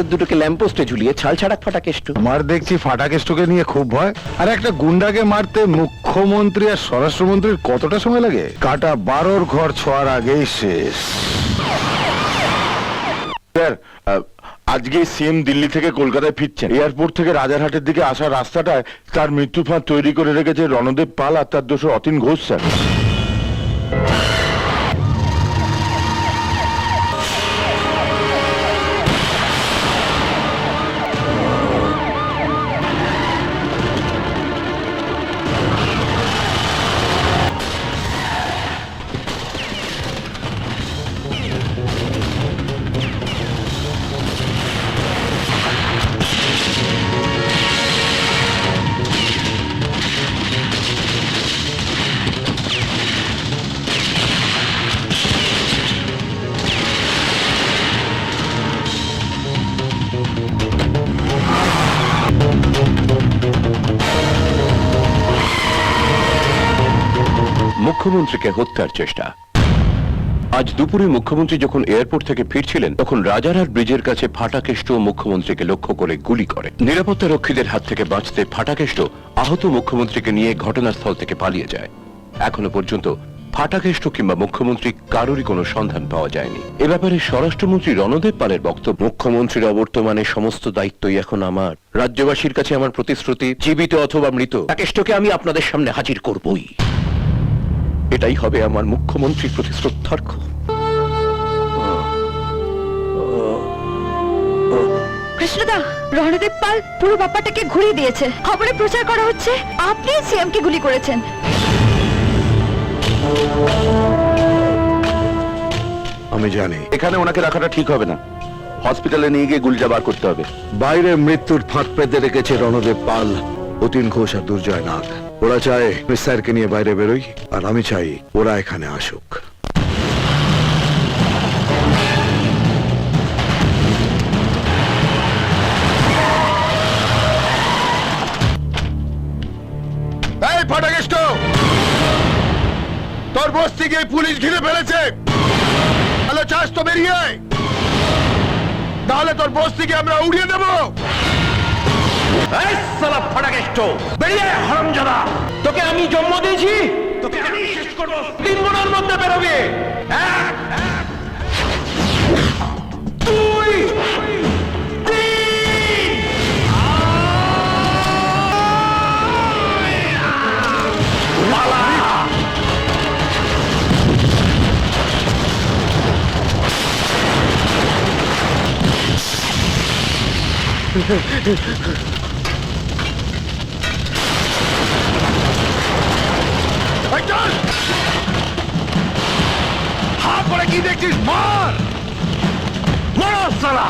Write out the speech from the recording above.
তোদের দুটোকে ল্যাম্পপোস্টে ঝুলিয়ে ছাল ছাড়াক ফাটাকেষ্ট। আমার দেখছি ফাটাকেষ্টকে নিয়ে খুব ভয়। আর একটা গুন্ডাকে মারতে মুখ্যমন্ত্রী আর স্বরাষ্ট্রমন্ত্রীর কতটা সময় লাগে? কাটা 12 ঘর ছোঁয়ার আগেই শেষ। স্যার, আজকে সিএম দিল্লি থেকে কলকাতায় ফিরছেন। এয়ারপোর্ট থেকে রাজারহাটের দিকে আসার রাস্তাটায় তার মৃত্যু ফাঁদ তৈরি করে রেখেছে রণদেব পাল আর তার দোসর অতীন ঘোষ স্যার। মুখ্যমন্ত্রীকে হত্যার চেষ্টা। আজ দুপুরে মুখ্যমন্ত্রী যখন এয়ারপোর্ট থেকে ফিরছিলেন তখন রাজারহাট ব্রিজের কাছে ফাটাকেষ্ট মুখ্যমন্ত্রীকে লক্ষ্য করে গুলি করে। নিরাপত্তা রক্ষীদের হাত থেকে বাঁচতে ফাটাকেষ্ট আহত মুখ্যমন্ত্রীকে নিয়ে ঘটনাস্থল থেকে পালিয়ে যায়। এখনো পর্যন্ত ফাটাকেষ্ট কিংবা মুখ্যমন্ত্রী কারোরই কোনো সন্ধান পাওয়া যায়নি। এ ব্যাপারে স্বরাষ্ট্রমন্ত্রী রণদেব পালের বক্তব্য, মুখ্যমন্ত্রীর অবর্তমানে সমস্ত দায়িত্বই এখন আমার। রাজ্যবাসীর কাছে আমার প্রতিশ্রুতি, জীবিত অথবা মৃত ফাটাকেষ্টকে আমি আপনাদের সামনে হাজির করবই। এটাই হবে আমার মুখ্যমন্ত্রীর প্রতি শ্রদ্ধার্ঘ্য। কৃষ্ণদা, রণদেব পাল পুরো ব্যাপারটাকে ঘুরিয়ে দিয়েছে। খবরে প্রচার করা হচ্ছে আপনি সিএমকে গুলি করেছেন। আমি জানি এখানে ওনাকে রাখাটা ঠিক হবে না। হসপিটালে নিয়ে গিয়ে গুলিটা বার করতে হবে। বাইরে মৃত্যুর ফাঁদ পেতে রেখেছে রণদেব পাল, অতীন ঘোষ আর দুর্জয় নাগ। ওরা চায় স্যারকে নিয়ে বাইরে বেরোই, আর আমি চাই ওরা এখানে আসুক। এই ফাটাকেষ্ট, তোর বস্তিকে পুলিশ ঘিরে ফেলেছে। তাহলে চাস তো বেরিয়ে আয়, তাহলে তোর বস্তিকে আমরা উড়িয়ে দেবো। এই শালা ফাটাকেষ্ট, বেরিয়ে আয় হারামজাদা। তোকে আমি জন্ম দিয়েছি, তোকে আমি শেষ করব। 3 দিনের মধ্যে বেরোবে। 1 2 3 পালা। হাত পরে কি দেখছিস? মার, মার শালা।